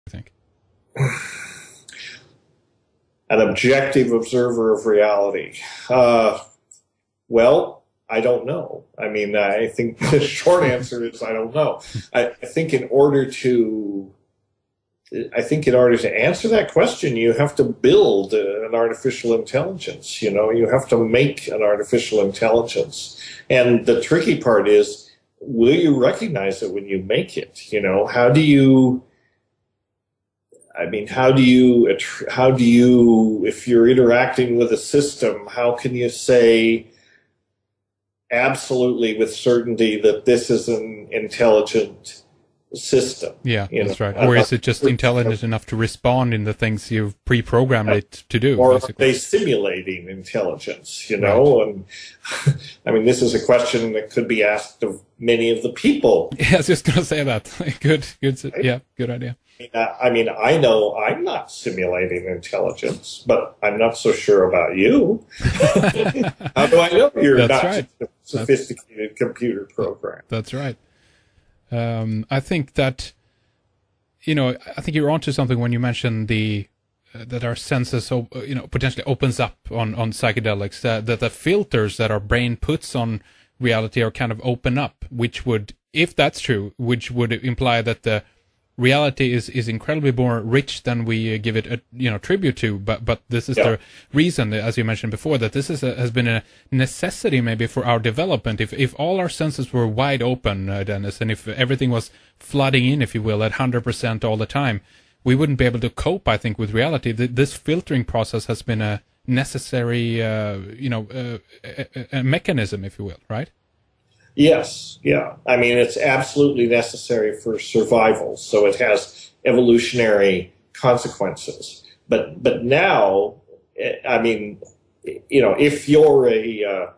I think. An objective observer of reality. Well, I don't know. I mean, I think the short answer is I don't know. I think in order to answer that question, you have to build an artificial intelligence. You know, you have to make an artificial intelligence. And the tricky part is, will you recognize it when you make it? You know, how do you, if you're interacting with a system, how can you say absolutely with certainty that this is an intelligent system? Yeah, that's right. Or is it just intelligent enough to respond in the things you've pre-programmed it to do? Or basically? are they simulating intelligence, you know? Right. And I mean, this is a question that could be asked of many of the people. Yeah, I was just going to say that. Good. Right? Yeah, good idea. I mean, I know I'm not simulating intelligence, but I'm not so sure about you. How do I know you're That's not right. a sophisticated computer program? That's right. I think that, I think you're onto something when you mentioned that our senses, potentially opens up on psychedelics, that the filters that our brain puts on reality are kind of open up, which would, if that's true, which would imply that the reality is incredibly more rich than we give it tribute to, but this is the reason, as you mentioned before, that this has been a necessity maybe for our development. If all our senses were wide open, Dennis, and if everything was flooding in, if you will, at 100% all the time, we wouldn't be able to cope, I think, with reality. This filtering process has been a necessary a mechanism, if you will, right? Yes, yeah. I mean, it's absolutely necessary for survival, so it has evolutionary consequences. But now, I mean, if you're a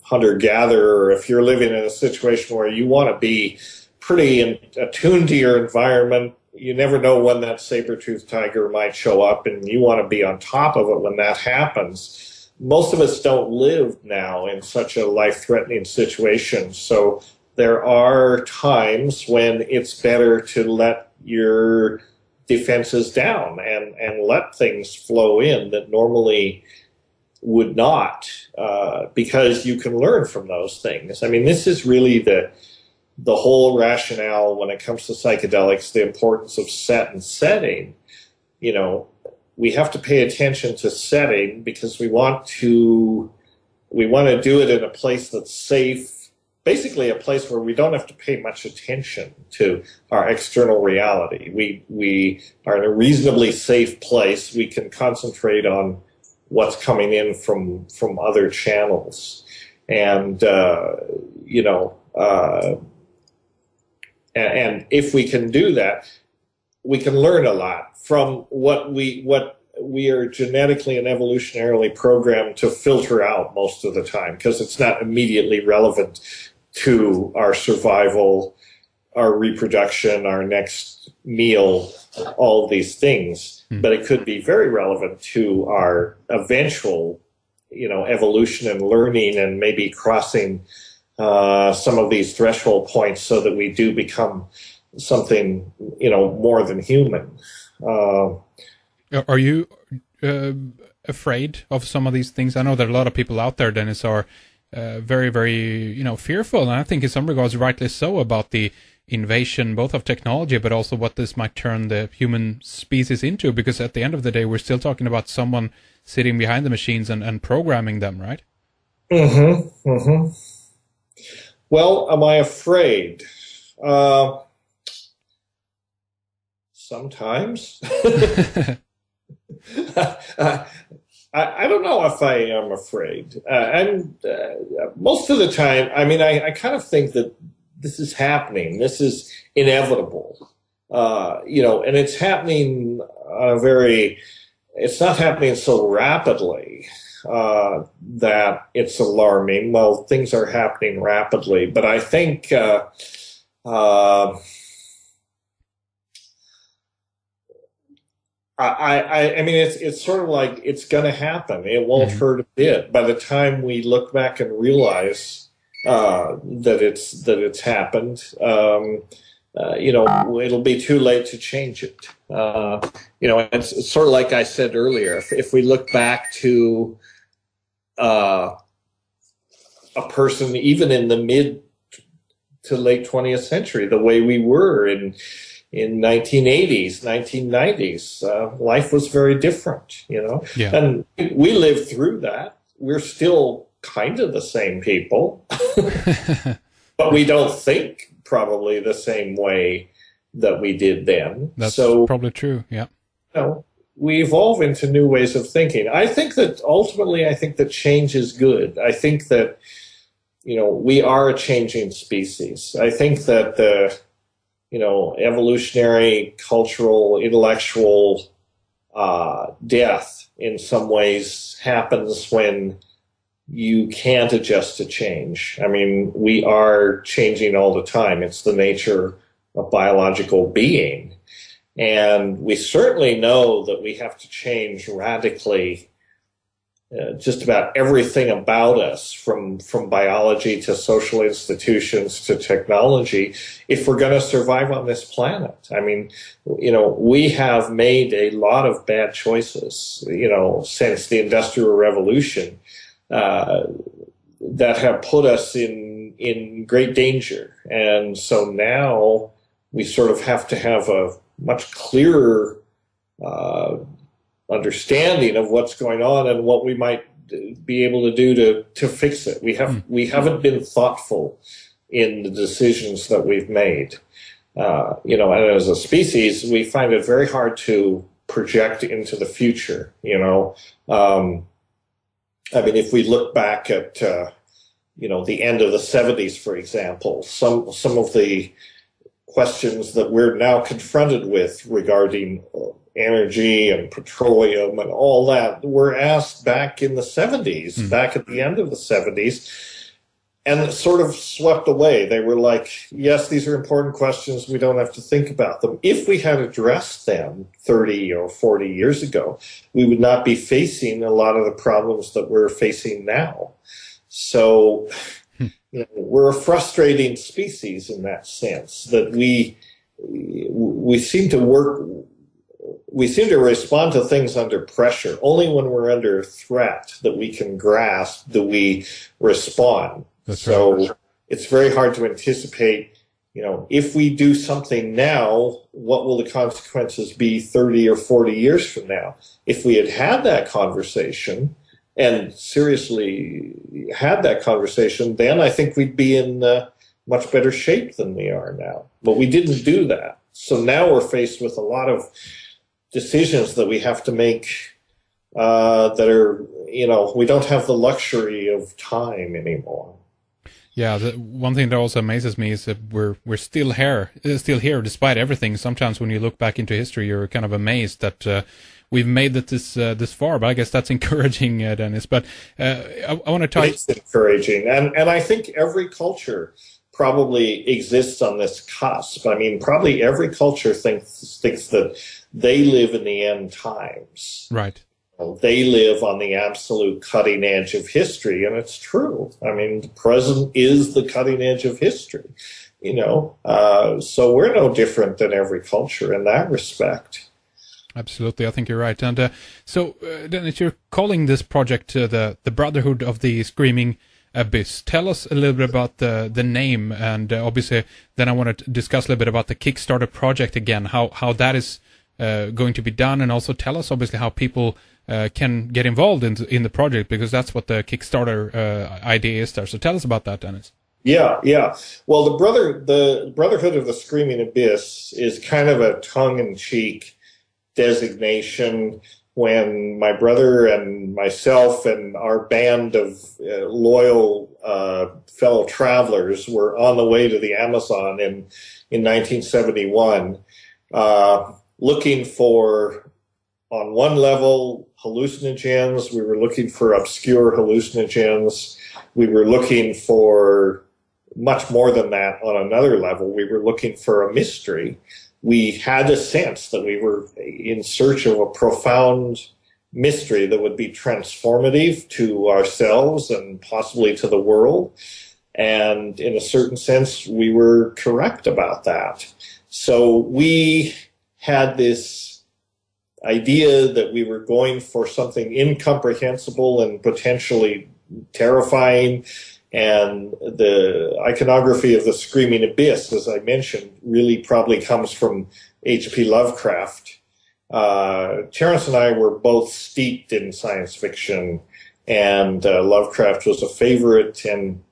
hunter-gatherer, if you're living in a situation where you want to be pretty attuned to your environment, you never know when that saber-toothed tiger might show up, and you want to be on top of it when that happens. Most of us don't live now in such a life-threatening situation, so there are times when it's better to let your defenses down and let things flow in that normally would not, because you can learn from those things. I mean, this is really the whole rationale when it comes to psychedelics, the importance of set and setting. We have to pay attention to setting because we want to do it in a place that's safe, basically a place where we don't have to pay much attention to our external reality. We are in a reasonably safe place. We can concentrate on what's coming in from other channels, and and if we can do that, we can learn a lot from what we are genetically and evolutionarily programmed to filter out most of the time, because it's not immediately relevant to our survival, our reproduction, our next meal, all of these things. But it could be very relevant to our eventual, evolution and learning, and maybe crossing some of these threshold points so that we do become something, more than human. Are you afraid of some of these things? I know that a lot of people out there, Dennis, are very, very, fearful, and I think in some regards rightly so, about the invasion both of technology but also what this might turn the human species into, because at the end of the day we're still talking about someone sitting behind the machines and programming them, right? Well, am I afraid? Sometimes. I don't know if I am afraid. And most of the time, I mean, I kind of think that this is happening. This is inevitable. And it's happening it's not happening so rapidly that it's alarming. Well, things are happening rapidly, but I think I mean, it's sort of like it's going to happen. It won't hurt a bit. By the time we look back and realize that it's happened, it'll be too late to change it. It's sort of like I said earlier. If we look back to a person even in the mid to late 20th century, the way we were in 1980s, 1990s, life was very different, Yeah. And we lived through that. We're still kind of the same people, but we don't think probably the same way that we did then. That's probably true. Yeah. We evolve into new ways of thinking. I think that ultimately, change is good. I think that, we are a changing species. I think that the, evolutionary, cultural, intellectual death in some ways happens when you can't adjust to change. I mean, we are changing all the time. It's the nature of biological being. And we certainly know that we have to change radically just about everything about us, from biology to social institutions to technology, if we're going to survive on this planet. I mean, we have made a lot of bad choices, since the Industrial Revolution, that have put us in great danger. And so now we sort of have to have a much clearer understanding of what's going on and what we might be able to do to fix it. We haven't been thoughtful in the decisions that we've made. And as a species, we find it very hard to project into the future. If we look back at the end of the 70s, for example, some of the questions that we're now confronted with regarding energy and petroleum and all that were asked back in the 70s, back at the end of the 70s, and sort of swept away. They were like, yes, these are important questions. We don't have to think about them. If we had addressed them 30 or 40 years ago, we would not be facing a lot of the problems that we're facing now. So we're a frustrating species in that sense, that we seem to respond to things under pressure. Only when we're under threat that we can grasp do we respond. That's right. It's very hard to anticipate, if we do something now, what will the consequences be 30 or 40 years from now? If we had had that conversation and seriously had that conversation, then I think we'd be in much better shape than we are now. But we didn't do that. So now we're faced with a lot of decisions that we have to make that are, we don't have the luxury of time anymore. Yeah, the one thing that also amazes me is that we're still here despite everything. Sometimes when you look back into history, you're kind of amazed that we've made it this far. But I guess that's encouraging, Dennis. But I want to talk. It's encouraging, and I think every culture probably exists on this cusp. I mean, probably every culture thinks that they live in the end times. Right. They live on the absolute cutting edge of history, and it's true. I mean, the present is the cutting edge of history, so we're no different than every culture in that respect. Absolutely, I think you're right. And so, Dennis, you're calling this project the Brotherhood of the Screaming Abyss. Tell us a little bit about the name, and obviously then I want to discuss a little bit about the Kickstarter project again, how that is going to be done, and also tell us obviously how people can get involved in the project, because that's what the Kickstarter idea is there. So tell us about that, Dennis. Yeah. Well, the Brotherhood of the Screaming Abyss is kind of a tongue-in-cheek designation. When my brother and myself and our band of loyal fellow travelers were on the way to the Amazon in 1971, looking for, on one level, hallucinogens. We were looking for obscure hallucinogens. We were looking for much more than that on another level. We were looking for a mystery. We had a sense that we were in search of a profound mystery that would be transformative to ourselves and possibly to the world. And in a certain sense, we were correct about that. So we had this idea that we were going for something incomprehensible and potentially terrifying. And the iconography of the screaming abyss, as I mentioned, really probably comes from H.P. Lovecraft. Terrence and I were both steeped in science fiction, and Lovecraft was a favorite, and